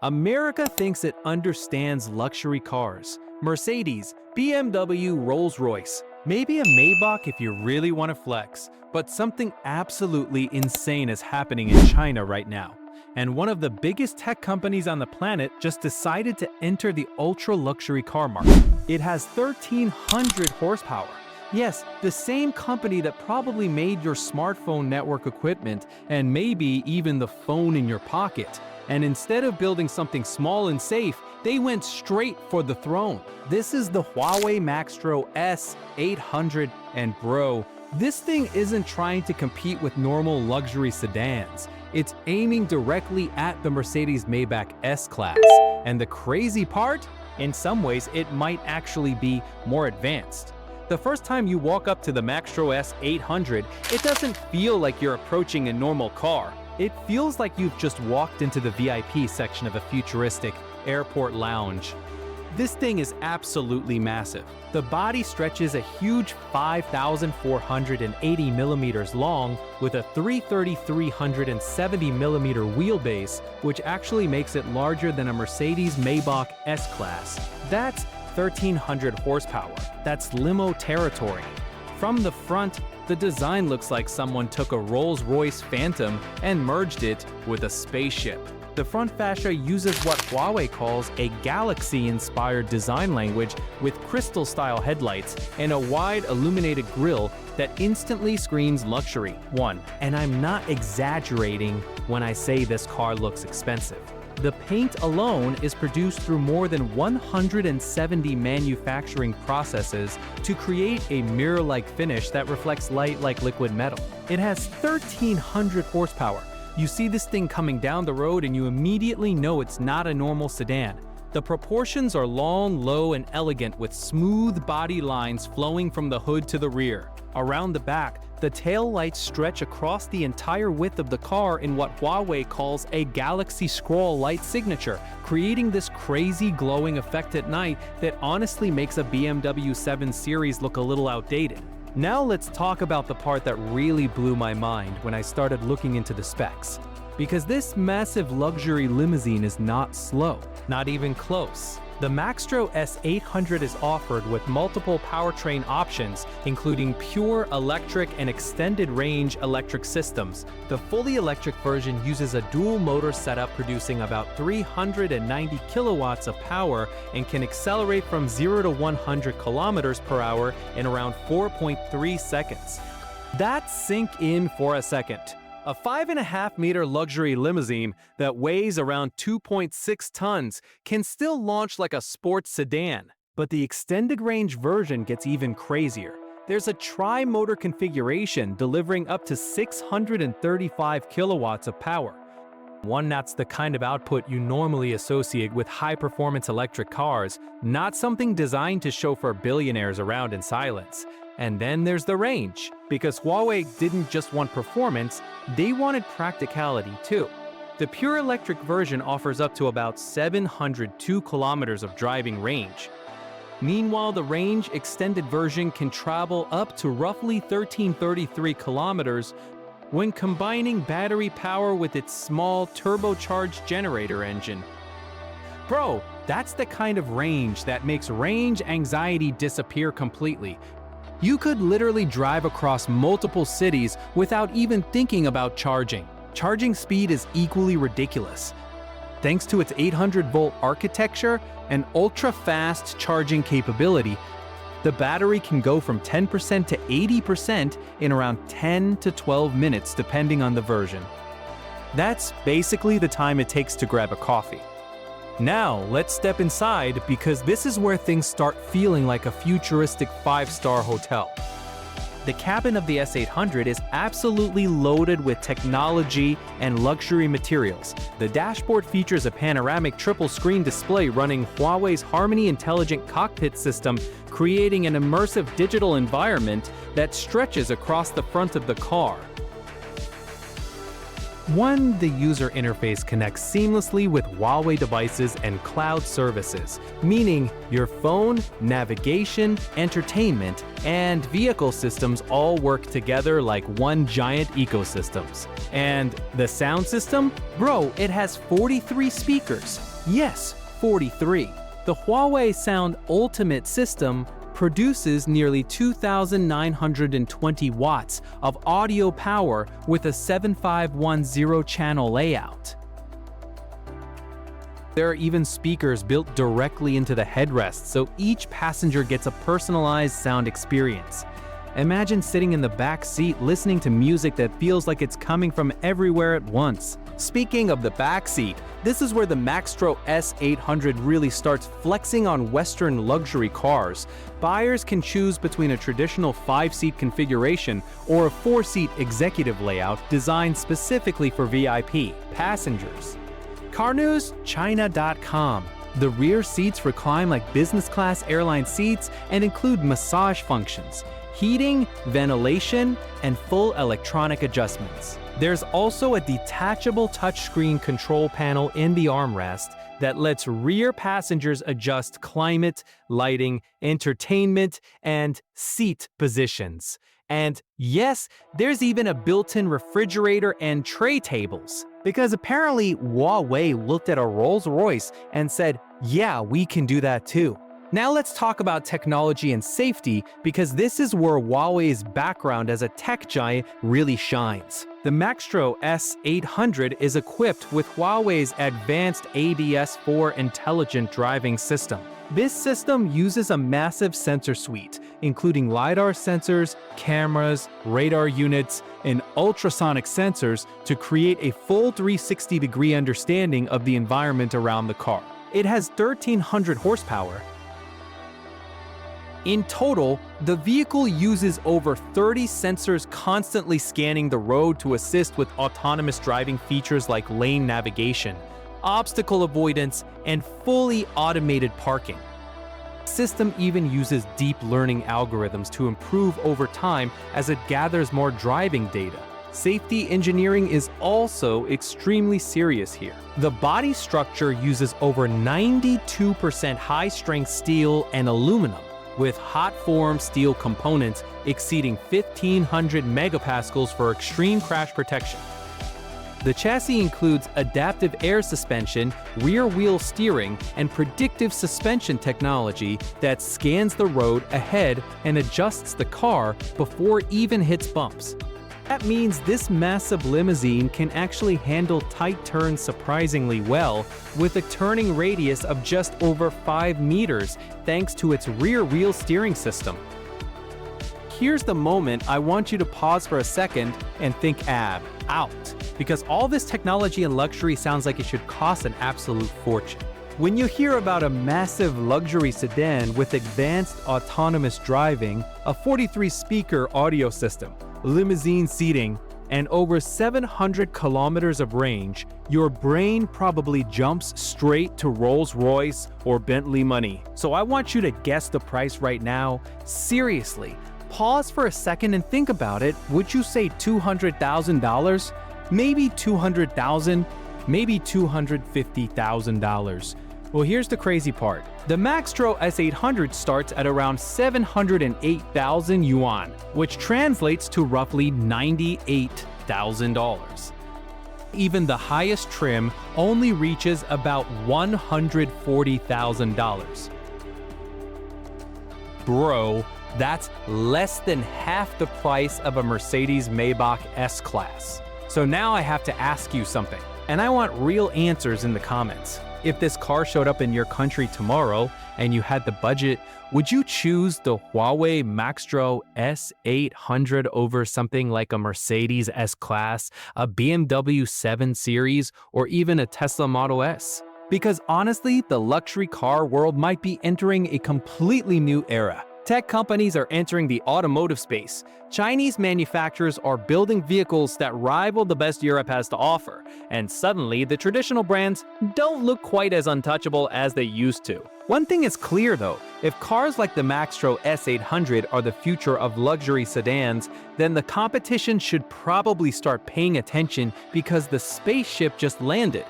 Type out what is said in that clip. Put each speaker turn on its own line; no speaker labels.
America thinks it understands luxury cars. Mercedes, BMW, Rolls-Royce. Maybe a Maybach if you really want to flex. But something absolutely insane is happening in China right now. And one of the biggest tech companies on the planet just decided to enter the ultra-luxury car market. It has 1,300 horsepower. Yes, the same company that probably made your smartphone network equipment and maybe even the phone in your pocket. And instead of building something small and safe, they went straight for the throne. This is the Huawei Maextro S800, and bro, this thing isn't trying to compete with normal luxury sedans. It's aiming directly at the Mercedes Maybach S-Class. And the crazy part? In some ways, it might actually be more advanced. The first time you walk up to the Maextro S800, it doesn't feel like you're approaching a normal car. It feels like you've just walked into the VIP section of a futuristic airport lounge. This thing is absolutely massive. The body stretches a huge 5,480 millimeters long with a 370 millimeter wheelbase, which actually makes it larger than a Mercedes Maybach S-Class. That's 1,300 horsepower. That's limo territory. From the front, the design looks like someone took a Rolls-Royce Phantom and merged it with a spaceship. The front fascia uses what Huawei calls a galaxy-inspired design language with crystal-style headlights and a wide illuminated grille that instantly screams luxury. And I'm not exaggerating when I say this car looks expensive. The paint alone is produced through more than 170 manufacturing processes to create a mirror-like finish that reflects light like liquid metal. It has 1,300 horsepower. You see this thing coming down the road and you immediately know it's not a normal sedan. The proportions are long, low, and elegant with smooth body lines flowing from the hood to the rear. Around the back, the tail lights stretch across the entire width of the car in what Huawei calls a galaxy scroll light signature, creating this crazy glowing effect at night that honestly makes a BMW 7 Series look a little outdated. Now let's talk about the part that really blew my mind when I started looking into the specs. Because this massive luxury limousine is not slow, not even close. The Maextro S800 is offered with multiple powertrain options, including pure electric and extended range electric systems. The fully electric version uses a dual motor setup producing about 390 kilowatts of power and can accelerate from 0 to 100 kilometers per hour in around 4.3 seconds. That sink in for a second. A 5.5-meter luxury limousine that weighs around 2.6 tons can still launch like a sports sedan. But the extended range version gets even crazier. There's a tri-motor configuration delivering up to 635 kilowatts of power. One that's the kind of output you normally associate with high-performance electric cars, not something designed to chauffeur billionaires around in silence. And then there's the range, because Huawei didn't just want performance, they wanted practicality too. The pure electric version offers up to about 702 kilometers of driving range. Meanwhile, the range extended version can travel up to roughly 1,333 kilometers when combining battery power with its small turbocharged generator engine. Bro, that's the kind of range that makes range anxiety disappear completely. You could literally drive across multiple cities without even thinking about charging. Charging speed is equally ridiculous. Thanks to its 800-volt architecture and ultra-fast charging capability, the battery can go from 10% to 80% in around 10 to 12 minutes depending on the version. That's basically the time it takes to grab a coffee. Now, let's step inside because this is where things start feeling like a futuristic 5-star hotel. The cabin of the S800 is absolutely loaded with technology and luxury materials. The dashboard features a panoramic triple-screen display running Huawei's Harmony Intelligent Cockpit system, creating an immersive digital environment that stretches across the front of the car. One, the user interface connects seamlessly with Huawei devices and cloud services, meaning your phone, navigation, entertainment, and vehicle systems all work together like one giant ecosystem. And the sound system? Bro, it has 43 speakers. Yes, 43. The Huawei Sound Ultimate system produces nearly 2,920 watts of audio power with a 7510 channel layout. There are even speakers built directly into the headrest, so each passenger gets a personalized sound experience. Imagine sitting in the back seat listening to music that feels like it's coming from everywhere at once. Speaking of the back seat, this is where the Maextro S800 really starts flexing on Western luxury cars. Buyers can choose between a traditional 5-seat configuration or a 4-seat executive layout designed specifically for VIP passengers. Car News, China.com. The rear seats recline like business-class airline seats and include massage functions, heating, ventilation, and full electronic adjustments. There's also a detachable touchscreen control panel in the armrest that lets rear passengers adjust climate, lighting, entertainment, and seat positions. And yes, there's even a built-in refrigerator and tray tables. Because apparently Huawei looked at a Rolls-Royce and said, yeah, we can do that too. Now let's talk about technology and safety, because this is where Huawei's background as a tech giant really shines. The Maextro S800 is equipped with Huawei's advanced ADS4 intelligent driving system. This system uses a massive sensor suite, including LiDAR sensors, cameras, radar units, and ultrasonic sensors to create a full 360-degree understanding of the environment around the car. It has 1,300 horsepower. In total, the vehicle uses over 30 sensors constantly scanning the road to assist with autonomous driving features like lane navigation, obstacle avoidance, and fully automated parking. The system even uses deep learning algorithms to improve over time as it gathers more driving data. Safety engineering is also extremely serious here. The body structure uses over 92% high-strength steel and aluminum, with hot-form steel components exceeding 1,500 megapascals for extreme crash protection. The chassis includes adaptive air suspension, rear-wheel steering, and predictive suspension technology that scans the road ahead and adjusts the car before it even hits bumps. That means this massive limousine can actually handle tight turns surprisingly well, with a turning radius of just over 5 meters thanks to its rear-wheel steering system. Here's the moment I want you to pause for a second and think out, because all this technology and luxury sounds like it should cost an absolute fortune. When you hear about a massive luxury sedan with advanced autonomous driving, a 43-speaker audio system, limousine seating, and over 700 kilometers of range, your brain probably jumps straight to Rolls-Royce or Bentley money. So I want you to guess the price right now. Seriously, pause for a second and think about it. Would you say $200,000? Maybe $200,000? Maybe $250,000? Well, here's the crazy part. The Maextro S800 starts at around 708,000 yuan, which translates to roughly $98,000. Even the highest trim only reaches about $140,000. Bro, that's less than half the price of a Mercedes Maybach S-Class. So now I have to ask you something, and I want real answers in the comments. If this car showed up in your country tomorrow and you had the budget, would you choose the Huawei Maextro S800 over something like a Mercedes S-Class, a BMW 7 Series, or even a Tesla Model S? Because honestly, the luxury car world might be entering a completely new era. Tech companies are entering the automotive space. Chinese manufacturers are building vehicles that rival the best Europe has to offer, and suddenly the traditional brands don't look quite as untouchable as they used to. One thing is clear though, If cars like the Maextro S800 are the future of luxury sedans, then the competition should probably start paying attention because the spaceship just landed.